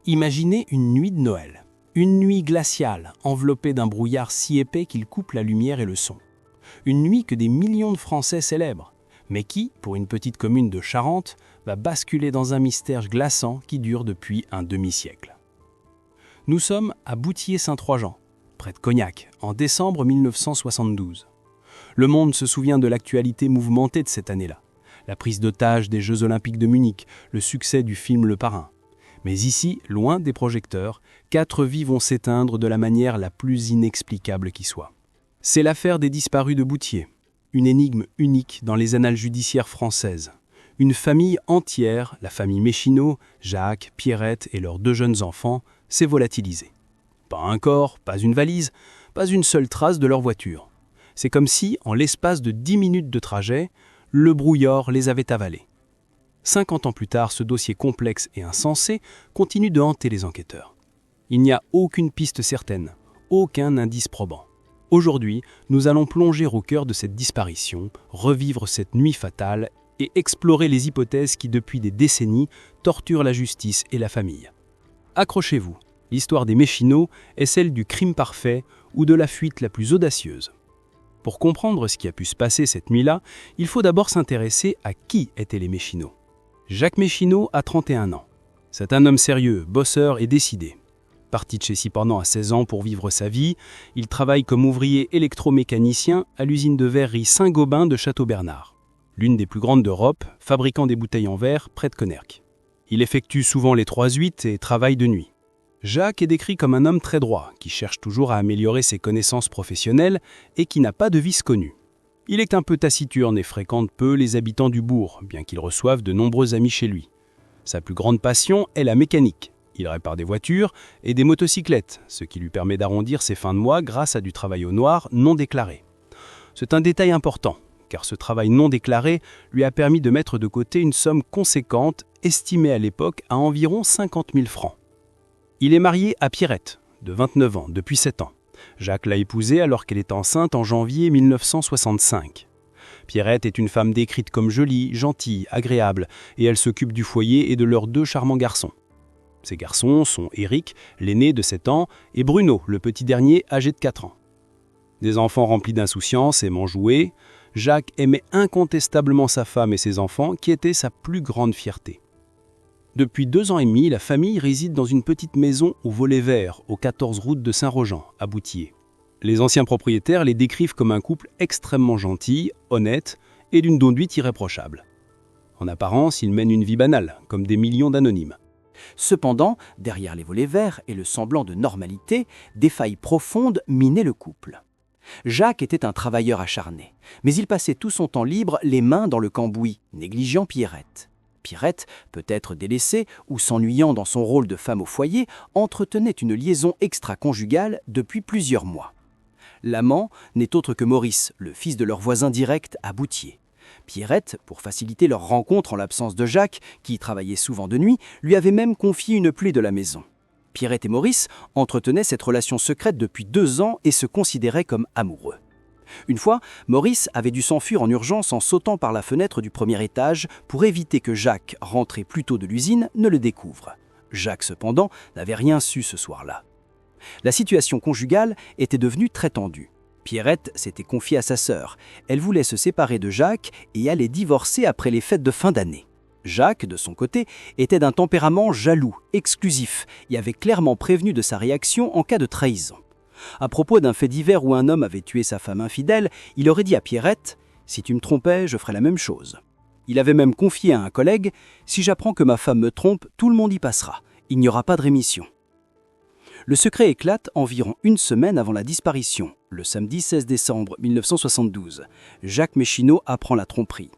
Imaginez une nuit de Noël. Une nuit glaciale, enveloppée d'un brouillard si épais qu'il coupe la lumière et le son. Une nuit que des millions de Français célèbrent, mais qui, pour une petite commune de Charente, va basculer dans un mystère glaçant qui dure depuis un demi-siècle. Nous sommes à Bouthier-Saint-Trojan, près de Cognac, en décembre 1972. Le monde se souvient de l'actualité mouvementée de cette année-là. La prise d'otage des Jeux Olympiques de Munich, le succès du film Le Parrain. Mais ici, loin des projecteurs, 4 vies vont s'éteindre de la manière la plus inexplicable qui soit. C'est l'affaire des disparus de Bouthier, une énigme unique dans les annales judiciaires françaises. Une famille entière, la famille Méchineau, Jacques, Pierrette et leurs 2 jeunes enfants, s'est volatilisée. Pas un corps, pas une valise, pas une seule trace de leur voiture. C'est comme si, en l'espace de 10 minutes de trajet, le brouillard les avait avalés. 50 ans plus tard, ce dossier complexe et insensé continue de hanter les enquêteurs. Il n'y a aucune piste certaine, aucun indice probant. Aujourd'hui, nous allons plonger au cœur de cette disparition, revivre cette nuit fatale et explorer les hypothèses qui, depuis des décennies, torturent la justice et la famille. Accrochez-vous, l'histoire des Méchineau est celle du crime parfait ou de la fuite la plus audacieuse. Pour comprendre ce qui a pu se passer cette nuit-là, il faut d'abord s'intéresser à qui étaient les Méchineau. Jacques Méchineau a 31 ans. C'est un homme sérieux, bosseur et décidé. Parti de chez Cependant à 16 ans pour vivre sa vie, il travaille comme ouvrier électromécanicien à l'usine de verrerie Saint-Gobain de Château-Bernard, l'une des plus grandes d'Europe, fabriquant des bouteilles en verre près de Conercq. Il effectue souvent les 3-8 et travaille de nuit. Jacques est décrit comme un homme très droit, qui cherche toujours à améliorer ses connaissances professionnelles et qui n'a pas de vice connu. Il est un peu taciturne et fréquente peu les habitants du bourg, bien qu'il reçoive de nombreux amis chez lui. Sa plus grande passion est la mécanique. Il répare des voitures et des motocyclettes, ce qui lui permet d'arrondir ses fins de mois grâce à du travail au noir non déclaré. C'est un détail important, car ce travail non déclaré lui a permis de mettre de côté une somme conséquente, estimée à l'époque à environ 50 000 francs. Il est marié à Pierrette, de 29 ans, depuis 7 ans. Jacques l'a épousée alors qu'elle est enceinte en janvier 1965. Pierrette est une femme décrite comme jolie, gentille, agréable, et elle s'occupe du foyer et de leurs 2 charmants garçons. Ces garçons sont Éric, l'aîné de 7 ans, et Bruno, le petit dernier, âgé de 4 ans. Des enfants remplis d'insouciance, aimant jouer, Jacques aimait incontestablement sa femme et ses enfants, qui étaient sa plus grande fierté. Depuis 2 ans et demi, la famille réside dans une petite maison au volet vert, au 14 route de Saint-Rojan, à Bouthier. Les anciens propriétaires les décrivent comme un couple extrêmement gentil, honnête et d'une conduite irréprochable. En apparence, ils mènent une vie banale, comme des millions d'anonymes. Cependant, derrière les volets verts et le semblant de normalité, des failles profondes minaient le couple. Jacques était un travailleur acharné, mais il passait tout son temps libre les mains dans le cambouis, négligeant Pierrette. Pierrette, peut-être délaissée ou s'ennuyant dans son rôle de femme au foyer, entretenait une liaison extra-conjugale depuis plusieurs mois. L'amant n'est autre que Maurice, le fils de leur voisin direct à Bouthier. Pierrette, pour faciliter leur rencontre en l'absence de Jacques, qui travaillait souvent de nuit, lui avait même confié une plaie de la maison. Pierrette et Maurice entretenaient cette relation secrète depuis 2 ans et se considéraient comme amoureux. Une fois, Maurice avait dû s'enfuir en urgence en sautant par la fenêtre du premier étage pour éviter que Jacques, rentré plus tôt de l'usine, ne le découvre. Jacques, cependant, n'avait rien su ce soir-là. La situation conjugale était devenue très tendue. Pierrette s'était confiée à sa sœur. Elle voulait se séparer de Jacques et allait divorcer après les fêtes de fin d'année. Jacques, de son côté, était d'un tempérament jaloux, exclusif, et avait clairement prévenu de sa réaction en cas de trahison. À propos d'un fait divers où un homme avait tué sa femme infidèle, il aurait dit à Pierrette « Si tu me trompais, je ferais la même chose ». Il avait même confié à un collègue « Si j'apprends que ma femme me trompe, tout le monde y passera. Il n'y aura pas de rémission ». Le secret éclate environ 1 semaine avant la disparition, le samedi 16 décembre 1972. Jacques Méchineau apprend la tromperie.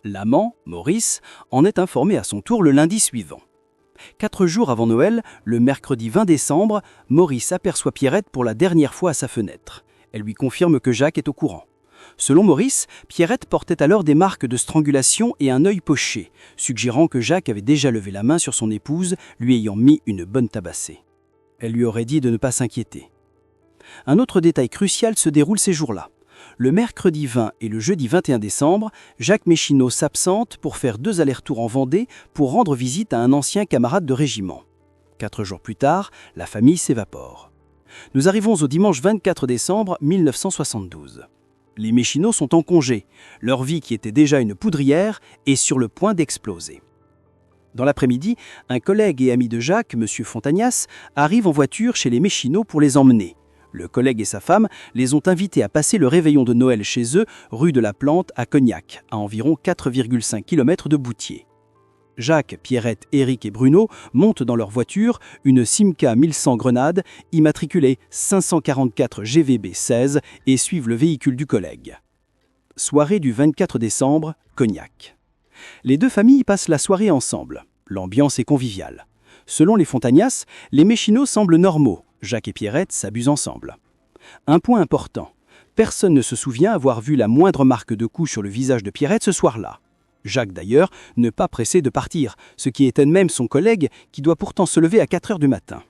L'amant, Maurice, en est informé à son tour le lundi suivant. 4 jours avant Noël, le mercredi 20 décembre, Maurice aperçoit Pierrette pour la dernière fois à sa fenêtre. Elle lui confirme que Jacques est au courant. Selon Maurice, Pierrette portait alors des marques de strangulation et un œil poché, suggérant que Jacques avait déjà levé la main sur son épouse, lui ayant mis une bonne tabassée. Elle lui aurait dit de ne pas s'inquiéter. Un autre détail crucial se déroule ces jours-là. Le mercredi 20 et le jeudi 21 décembre, Jacques Méchineau s'absente pour faire 2 allers-retours en Vendée pour rendre visite à un ancien camarade de régiment. 4 jours plus tard, la famille s'évapore. Nous arrivons au dimanche 24 décembre 1972. Les Méchineaux sont en congé. Leur vie, qui était déjà une poudrière, est sur le point d'exploser. Dans l'après-midi, un collègue et ami de Jacques, M. Fontagnas, arrive en voiture chez les Méchineaux pour les emmener. Le collègue et sa femme les ont invités à passer le réveillon de Noël chez eux, rue de la Plante à Cognac, à environ 4,5 km de Boutier. Jacques, Pierrette, Éric et Bruno montent dans leur voiture, une Simca 1100 Grenade, immatriculée 544 GVB 16, et suivent le véhicule du collègue. Soirée du 24 décembre, Cognac. Les deux familles passent la soirée ensemble. L'ambiance est conviviale. Selon les Fontagnas, les Méchineaux semblent normaux. Jacques et Pierrette s'abusent ensemble. Un point important, personne ne se souvient avoir vu la moindre marque de coup sur le visage de Pierrette ce soir-là. Jacques d'ailleurs, ne pas pressé de partir, ce qui étonne même son collègue qui doit pourtant se lever à 4 heures du matin.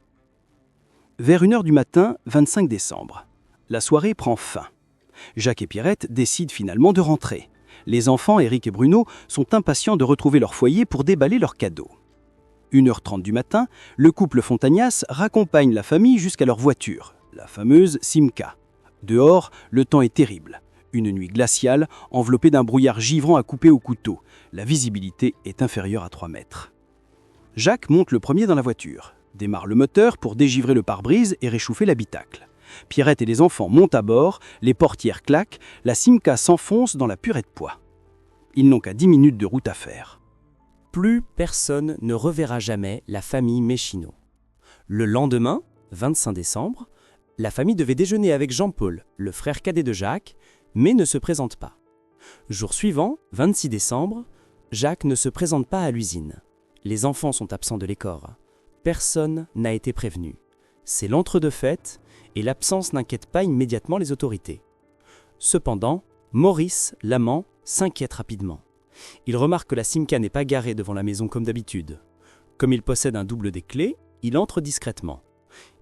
Vers 1 heure du matin, 25 décembre, la soirée prend fin. Jacques et Pierrette décident finalement de rentrer. Les enfants, Éric et Bruno, sont impatients de retrouver leur foyer pour déballer leurs cadeaux. 1h30 du matin, le couple Fontagnas raccompagne la famille jusqu'à leur voiture, la fameuse Simca. Dehors, le temps est terrible. Une nuit glaciale, enveloppée d'un brouillard givrant à couper au couteau. La visibilité est inférieure à 3 mètres. Jacques monte le premier dans la voiture, démarre le moteur pour dégivrer le pare-brise et réchauffer l'habitacle. Pierrette et les enfants montent à bord, les portières claquent, la Simca s'enfonce dans la purée de pois. Ils n'ont qu'à 10 minutes de route à faire. Plus personne ne reverra jamais la famille Méchineaux. Le lendemain, 25 décembre, la famille devait déjeuner avec Jean-Paul, le frère cadet de Jacques, mais ne se présente pas. Jour suivant, 26 décembre, Jacques ne se présente pas à l'usine. Les enfants sont absents de l'école. Personne n'a été prévenu. C'est l'entre-deux-fêtes et l'absence n'inquiète pas immédiatement les autorités. Cependant, Maurice, l'amant, s'inquiète rapidement. Il remarque que la Simca n'est pas garée devant la maison comme d'habitude. Comme il possède un double des clés, il entre discrètement.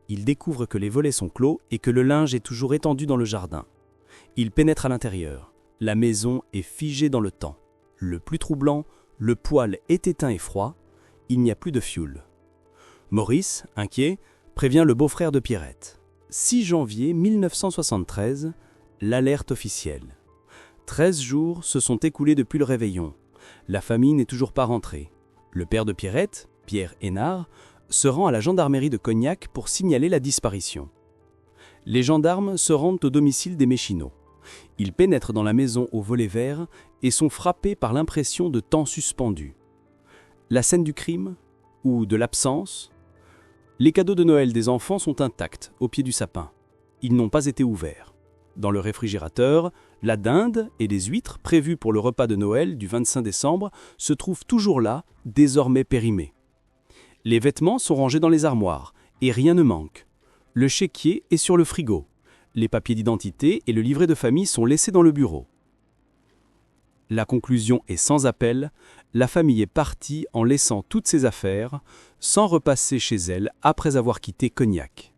Il découvre que les volets sont clos et que le linge est toujours étendu dans le jardin. Il pénètre à l'intérieur. La maison est figée dans le temps. Le plus troublant, le poêle est éteint et froid. Il n'y a plus de fioul. Maurice, inquiet, prévient le beau-frère de Pierrette. 6 janvier 1973, l'alerte officielle. 13 jours se sont écoulés depuis le réveillon. La famille n'est toujours pas rentrée. Le père de Pierrette, Pierre Hénard, se rend à la gendarmerie de Cognac pour signaler la disparition. Les gendarmes se rendent au domicile des Méchineaux. Ils pénètrent dans la maison au volet vert et sont frappés par l'impression de temps suspendu. La scène du crime ou de l'absence? Les cadeaux de Noël des enfants sont intacts au pied du sapin. Ils n'ont pas été ouverts. Dans le réfrigérateur, la dinde et les huîtres prévues pour le repas de Noël du 25 décembre se trouvent toujours là, désormais périmés. Les vêtements sont rangés dans les armoires et rien ne manque. Le chéquier est sur le frigo. Les papiers d'identité et le livret de famille sont laissés dans le bureau. La conclusion est sans appel, la famille est partie en laissant toutes ses affaires, sans repasser chez elle après avoir quitté Cognac.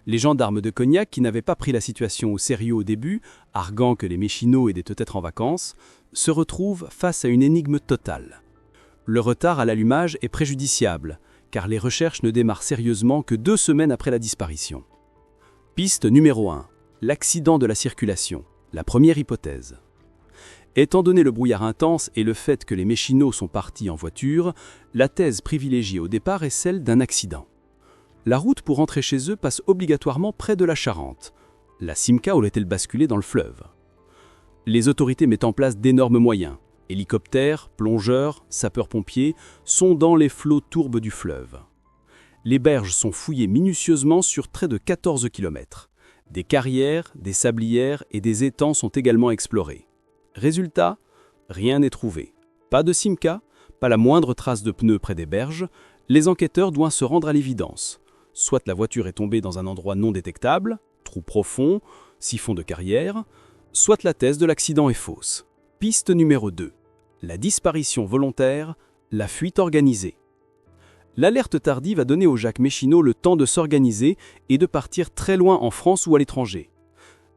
Les gendarmes de Cognac, qui n'avaient pas pris la situation au sérieux au début, arguant que les Méchineaux étaient peut-être en vacances, se retrouvent face à une énigme totale. Le retard à l'allumage est préjudiciable, car les recherches ne démarrent sérieusement que 2 semaines après la disparition. Piste numéro 1. L'accident de la circulation, la première hypothèse. Étant donné le brouillard intense et le fait que les Méchineaux sont partis en voiture, la thèse privilégiée au départ est celle d'un accident. La route pour rentrer chez eux passe obligatoirement près de la Charente. La Simca aurait-elle basculé dans le fleuve? Les autorités mettent en place d'énormes moyens. Hélicoptères, plongeurs, sapeurs-pompiers, sondant les flots tourbes du fleuve. Les berges sont fouillées minutieusement sur près de 14 km. Des carrières, des sablières et des étangs sont également explorés. Résultat, rien n'est trouvé. Pas de Simca, pas la moindre trace de pneus près des berges. Les enquêteurs doivent se rendre à l'évidence. Soit la voiture est tombée dans un endroit non détectable, trou profond, siphon de carrière, soit la thèse de l'accident est fausse. Piste numéro 2. La disparition volontaire, la fuite organisée. L'alerte tardive a donné au Jacques Méchineaux le temps de s'organiser et de partir très loin en France ou à l'étranger.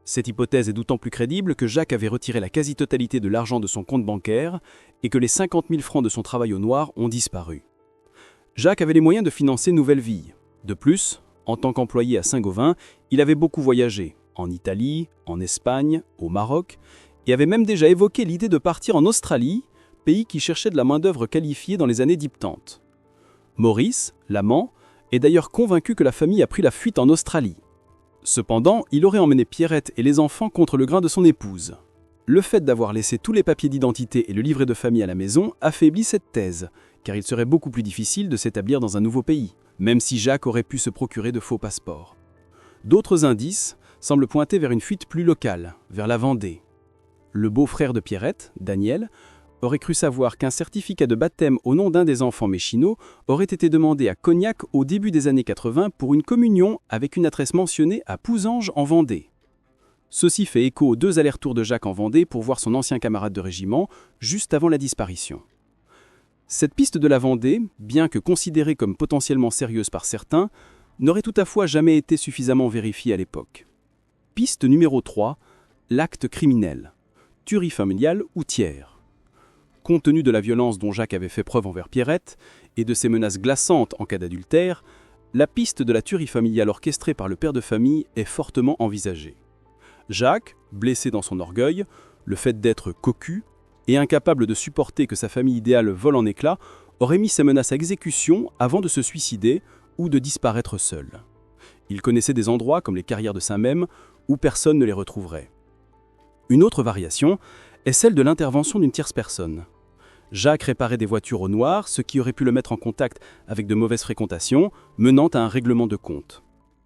Cette hypothèse est d'autant plus crédible que Jacques avait retiré la quasi-totalité de l'argent de son compte bancaire et que les 50 000 francs de son travail au noir ont disparu. Jacques avait les moyens de financer une nouvelle vie. De plus, en tant qu'employé à Saint-Gobain, il avait beaucoup voyagé, en Italie, en Espagne, au Maroc, et avait même déjà évoqué l'idée de partir en Australie, pays qui cherchait de la main-d'œuvre qualifiée dans les années diptantes. Maurice, l'amant, est d'ailleurs convaincu que la famille a pris la fuite en Australie. Cependant, il aurait emmené Pierrette et les enfants contre le grain de son épouse. Le fait d'avoir laissé tous les papiers d'identité et le livret de famille à la maison affaiblit cette thèse, car il serait beaucoup plus difficile de s'établir dans un nouveau pays, même si Jacques aurait pu se procurer de faux passeports. D'autres indices semblent pointer vers une fuite plus locale, vers la Vendée. Le beau-frère de Pierrette, Daniel, aurait cru savoir qu'un certificat de baptême au nom d'un des enfants Méchineau aurait été demandé à Cognac au début des années 80 pour une communion avec une adresse mentionnée à Pousanges en Vendée. Ceci fait écho aux 2 allers-retours de Jacques en Vendée pour voir son ancien camarade de régiment, juste avant la disparition. Cette piste de la Vendée, bien que considérée comme potentiellement sérieuse par certains, n'aurait toutefois jamais été suffisamment vérifiée à l'époque. Piste numéro 3, l'acte criminel. Tuerie familiale ou tiers. Compte tenu de la violence dont Jacques avait fait preuve envers Pierrette et de ses menaces glaçantes en cas d'adultère, la piste de la tuerie familiale orchestrée par le père de famille est fortement envisagée. Jacques, blessé dans son orgueil, le fait d'être cocu et incapable de supporter que sa famille idéale vole en éclats, aurait mis ses menaces à exécution avant de se suicider ou de disparaître seul. Il connaissait des endroits comme les carrières de Saint-Même où personne ne les retrouverait. Une autre variation est celle de l'intervention d'une tierce personne. Jacques réparait des voitures au noir, ce qui aurait pu le mettre en contact avec de mauvaises fréquentations, menant à un règlement de compte.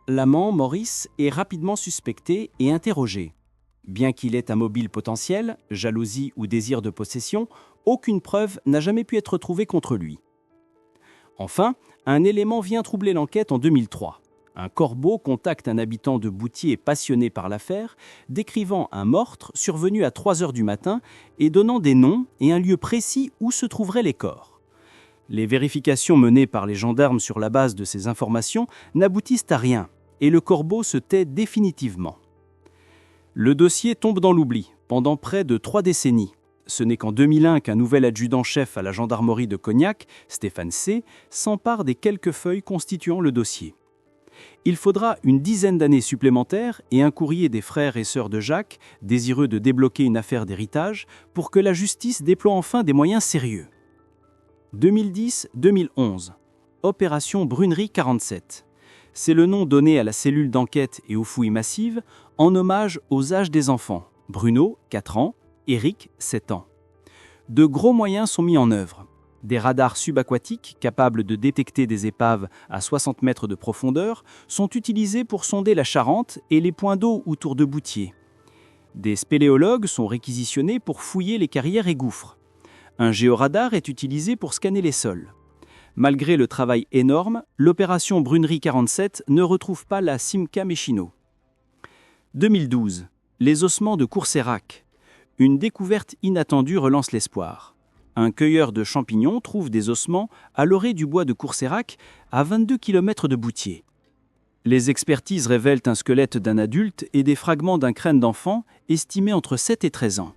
L'amant, Maurice, est rapidement suspecté et interrogé. Bien qu'il ait un mobile potentiel, jalousie ou désir de possession, aucune preuve n'a jamais pu être trouvée contre lui. Enfin, un élément vient troubler l'enquête en 2003. Un corbeau contacte un habitant de Boutier passionné par l'affaire, décrivant un meurtre survenu à 3 heures du matin et donnant des noms et un lieu précis où se trouveraient les corps. Les vérifications menées par les gendarmes sur la base de ces informations n'aboutissent à rien et le corbeau se tait définitivement. Le dossier tombe dans l'oubli pendant près de 3 décennies. Ce n'est qu'en 2001 qu'un nouvel adjudant-chef à la gendarmerie de Cognac, Stéphane C., s'empare des quelques feuilles constituant le dossier. Il faudra une dizaine d'années supplémentaires et un courrier des frères et sœurs de Jacques, désireux de débloquer une affaire d'héritage, pour que la justice déploie enfin des moyens sérieux. 2010-2011. Opération Brunerie 47. C'est le nom donné à la cellule d'enquête et aux fouilles massives en hommage aux âges des enfants. Bruno, 4 ans, Éric, 7 ans. De gros moyens sont mis en œuvre. Des radars subaquatiques capables de détecter des épaves à 60 mètres de profondeur sont utilisés pour sonder la Charente et les points d'eau autour de Boutier. Des spéléologues sont réquisitionnés pour fouiller les carrières et gouffres. Un géoradar est utilisé pour scanner les sols. Malgré le travail énorme, l'opération Brunerie 47 ne retrouve pas la Simca Méchineau. 2012. Les ossements de Courceyrac. Une découverte inattendue relance l'espoir. Un cueilleur de champignons trouve des ossements à l'orée du bois de Courceyrac, à 22 km de Boutier. Les expertises révèlent un squelette d'un adulte et des fragments d'un crâne d'enfant estimés entre 7 et 13 ans.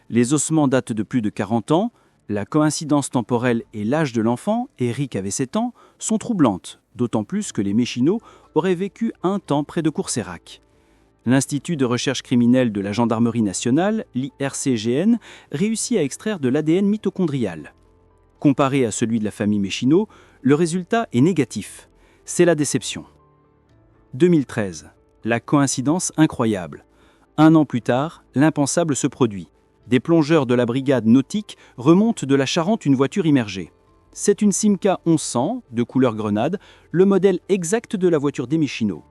Les ossements datent de plus de 40 ans. La coïncidence temporelle et l'âge de l'enfant, Éric avait 7 ans, sont troublantes, d'autant plus que les Méchineaux auraient vécu un temps près de Courceyrac. L'Institut de recherche criminelle de la Gendarmerie nationale, l'IRCGN, réussit à extraire de l'ADN mitochondrial. Comparé à celui de la famille Méchineau, le résultat est négatif. C'est la déception. 2013. La coïncidence incroyable. 1 an plus tard, l'impensable se produit. Des plongeurs de la brigade nautique remontent de la Charente une voiture immergée. C'est une Simca 1100, de couleur grenade, le modèle exact de la voiture des Méchineaux.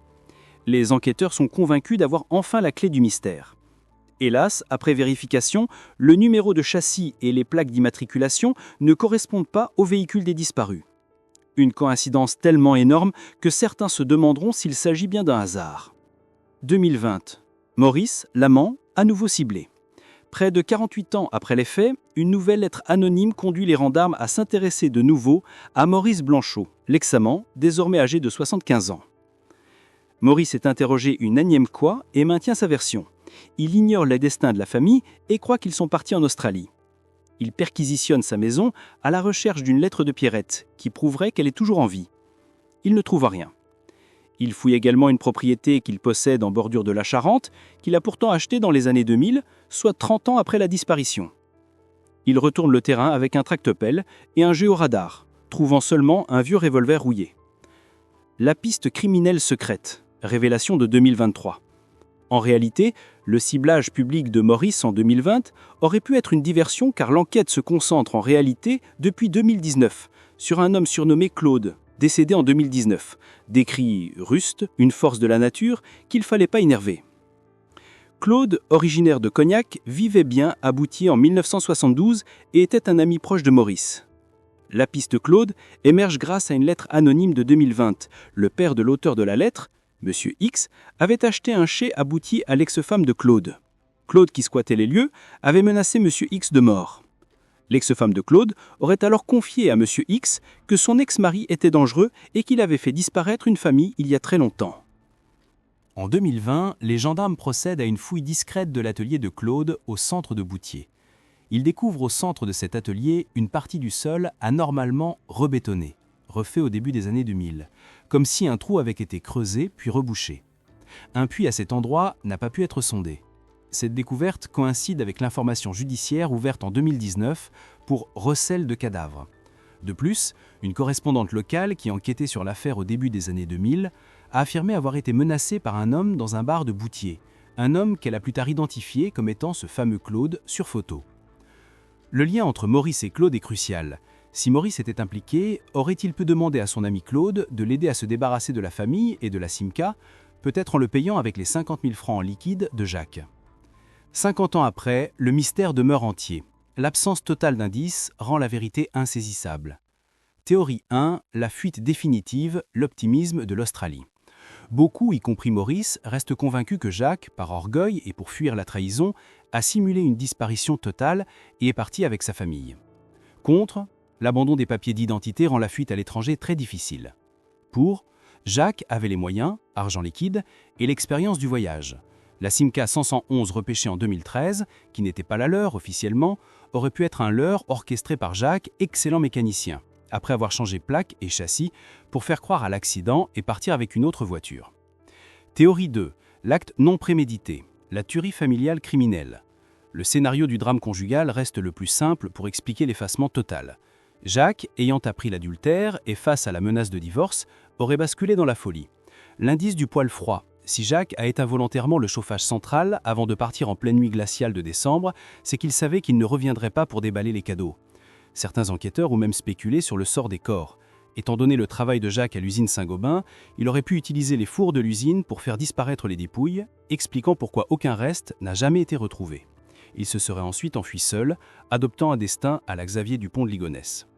Les enquêteurs sont convaincus d'avoir enfin la clé du mystère. Hélas, après vérification, le numéro de châssis et les plaques d'immatriculation ne correspondent pas au véhicule des disparus. Une coïncidence tellement énorme que certains se demanderont s'il s'agit bien d'un hasard. 2020. Maurice, l'amant, à nouveau ciblé. Près de 48 ans après les faits, une nouvelle lettre anonyme conduit les gendarmes à s'intéresser de nouveau à Maurice Blanchot, l'ex-amant, désormais âgé de 75 ans. Maurice est interrogé une énième fois et maintient sa version. Il ignore les destins de la famille et croit qu'ils sont partis en Australie. Il perquisitionne sa maison à la recherche d'une lettre de Pierrette qui prouverait qu'elle est toujours en vie. Il ne trouve rien. Il fouille également une propriété qu'il possède en bordure de la Charente, qu'il a pourtant achetée dans les années 2000, soit 30 ans après la disparition. Il retourne le terrain avec un tractopelle et un géoradar, trouvant seulement un vieux revolver rouillé. La piste criminelle secrète, révélation de 2023. En réalité, le ciblage public de Maurice en 2020 aurait pu être une diversion car l'enquête se concentre en réalité depuis 2019 sur un homme surnommé Claude, décédé en 2019, décrit ruste, une force de la nature qu'il ne fallait pas énerver. Claude, originaire de Cognac, vivait bien à Boutier en 1972 et était un ami proche de Maurice. La piste Claude émerge grâce à une lettre anonyme de 2020. Le père de l'auteur de la lettre, M. X, avait acheté un chai à Boutier à l'ex-femme de Claude. Claude, qui squattait les lieux, avait menacé M. X de mort. L'ex-femme de Claude aurait alors confié à M. X que son ex-mari était dangereux et qu'il avait fait disparaître une famille il y a très longtemps. En 2020, les gendarmes procèdent à une fouille discrète de l'atelier de Claude au centre de Boutier. Ils découvrent au centre de cet atelier une partie du sol anormalement rebétonnée, refait au début des années 2000, comme si un trou avait été creusé puis rebouché. Un puits à cet endroit n'a pas pu être sondé. Cette découverte coïncide avec l'information judiciaire ouverte en 2019 pour recel de cadavres. De plus, une correspondante locale qui enquêtait sur l'affaire au début des années 2000 a affirmé avoir été menacée par un homme dans un bar de Boutier, un homme qu'elle a plus tard identifié comme étant ce fameux Claude sur photo. Le lien entre Maurice et Claude est crucial. Si Maurice était impliqué, aurait-il pu demander à son ami Claude de l'aider à se débarrasser de la famille et de la Simca, peut-être en le payant avec les 50 000 francs en liquide de Jacques. 50 ans après, le mystère demeure entier. L'absence totale d'indices rend la vérité insaisissable. Théorie 1, la fuite définitive, l'optimisme de l'Australie. Beaucoup, y compris Maurice, restent convaincus que Jacques, par orgueil et pour fuir la trahison, a simulé une disparition totale et est parti avec sa famille. Contre, l'abandon des papiers d'identité rend la fuite à l'étranger très difficile. Pour, Jacques avait les moyens, argent liquide, et l'expérience du voyage. La Simca 511 repêchée en 2013, qui n'était pas la leur officiellement, aurait pu être un leurre orchestré par Jacques, excellent mécanicien, après avoir changé plaque et châssis pour faire croire à l'accident et partir avec une autre voiture. Théorie 2, l'acte non prémédité, la tuerie familiale criminelle. Le scénario du drame conjugal reste le plus simple pour expliquer l'effacement total. Jacques, ayant appris l'adultère et face à la menace de divorce, aurait basculé dans la folie. L'indice du poil froid. Si Jacques a éteint volontairement le chauffage central avant de partir en pleine nuit glaciale de décembre, c'est qu'il savait qu'il ne reviendrait pas pour déballer les cadeaux. Certains enquêteurs ont même spéculé sur le sort des corps. Étant donné le travail de Jacques à l'usine Saint-Gobain, il aurait pu utiliser les fours de l'usine pour faire disparaître les dépouilles, expliquant pourquoi aucun reste n'a jamais été retrouvé. Il se serait ensuite enfui seul, adoptant un destin à la Xavier Dupont de Ligonnès.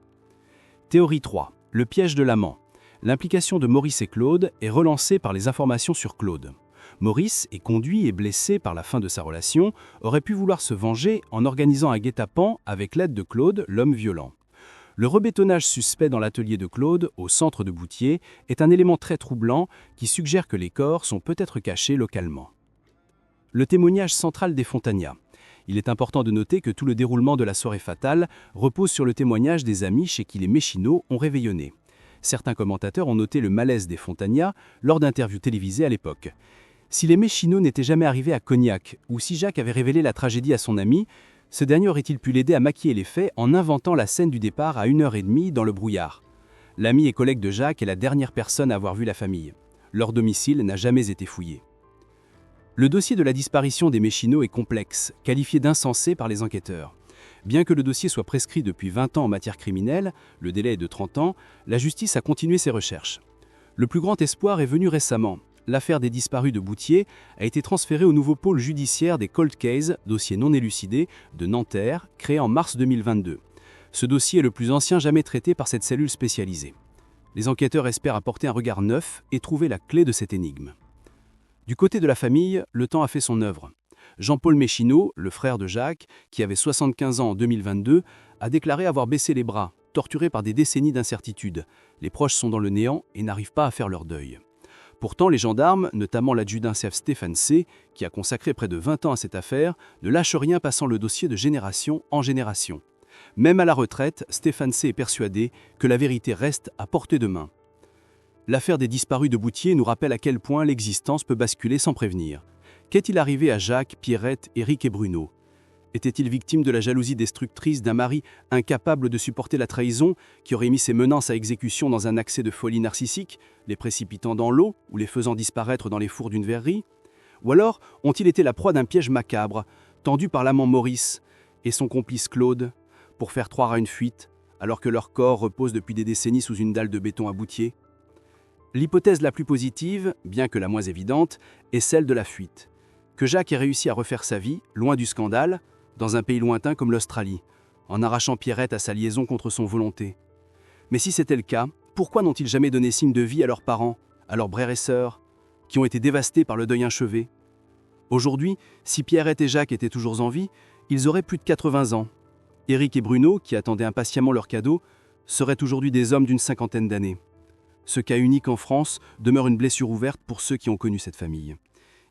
Théorie 3. Le piège de l'amant. L'implication de Maurice et Claude est relancée par les informations sur Claude. Maurice, est conduit et blessé par la fin de sa relation, aurait pu vouloir se venger en organisant un guet-apens avec l'aide de Claude, l'homme violent. Le rebétonnage suspect dans l'atelier de Claude, au centre de Boutier, est un élément très troublant qui suggère que les corps sont peut-être cachés localement. Le témoignage central des Fontanias. Il est important de noter que tout le déroulement de la soirée fatale repose sur le témoignage des amis chez qui les Méchineaux ont réveillonné. Certains commentateurs ont noté le malaise des Fontanias lors d'interviews télévisées à l'époque. Si les Méchineaux n'étaient jamais arrivés à Cognac, ou si Jacques avait révélé la tragédie à son ami, ce dernier aurait-il pu l'aider à maquiller les faits en inventant la scène du départ à 1h30 dans le brouillard. L'ami et collègue de Jacques est la dernière personne à avoir vu la famille. Leur domicile n'a jamais été fouillé. Le dossier de la disparition des Méchineaux est complexe, qualifié d'insensé par les enquêteurs. Bien que le dossier soit prescrit depuis 20 ans en matière criminelle, le délai est de 30 ans, la justice a continué ses recherches. Le plus grand espoir est venu récemment. L'affaire des disparus de Boutier a été transférée au nouveau pôle judiciaire des Cold Case, dossier non élucidé, de Nanterre, créé en mars 2022. Ce dossier est le plus ancien jamais traité par cette cellule spécialisée. Les enquêteurs espèrent apporter un regard neuf et trouver la clé de cette énigme. Du côté de la famille, le temps a fait son œuvre. Jean-Paul Méchineau, le frère de Jacques, qui avait 75 ans en 2022, a déclaré avoir baissé les bras, torturé par des décennies d'incertitude. Les proches sont dans le néant et n'arrivent pas à faire leur deuil. Pourtant, les gendarmes, notamment l'adjudant-chef Stéphane C., qui a consacré près de 20 ans à cette affaire, ne lâchent rien passant le dossier de génération en génération. Même à la retraite, Stéphane C. est persuadé que la vérité reste à portée de main. L'affaire des disparus de Boutier nous rappelle à quel point l'existence peut basculer sans prévenir. Qu'est-il arrivé à Jacques, Pierrette, Éric et Bruno? Était-il victime de la jalousie destructrice d'un mari incapable de supporter la trahison, qui aurait mis ses menaces à exécution dans un accès de folie narcissique, les précipitant dans l'eau ou les faisant disparaître dans les fours d'une verrerie? Ou alors ont-ils été la proie d'un piège macabre, tendu par l'amant Maurice et son complice Claude, pour faire croire à une fuite, alors que leur corps repose depuis des décennies sous une dalle de béton à Boutier? L'hypothèse la plus positive, bien que la moins évidente, est celle de la fuite. Que Jacques ait réussi à refaire sa vie, loin du scandale, dans un pays lointain comme l'Australie, en arrachant Pierrette à sa liaison contre son volonté. Mais si c'était le cas, pourquoi n'ont-ils jamais donné signe de vie à leurs parents, à leurs frères et sœurs, qui ont été dévastés par le deuil inchevé? Aujourd'hui, si Pierrette et Jacques étaient toujours en vie, ils auraient plus de 80 ans. Éric et Bruno, qui attendaient impatiemment leur cadeau, seraient aujourd'hui des hommes d'une cinquantaine d'années. Ce cas unique en France demeure une blessure ouverte pour ceux qui ont connu cette famille.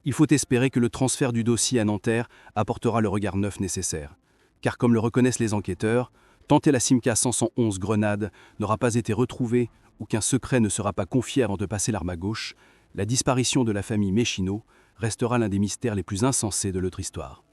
Il faut espérer que le transfert du dossier à Nanterre apportera le regard neuf nécessaire. Car comme le reconnaissent les enquêteurs, tant que la Simca 511 Grenade n'aura pas été retrouvée ou qu'un secret ne sera pas confié avant de passer l'arme à gauche, la disparition de la famille Méchineau restera l'un des mystères les plus insensés de notre histoire.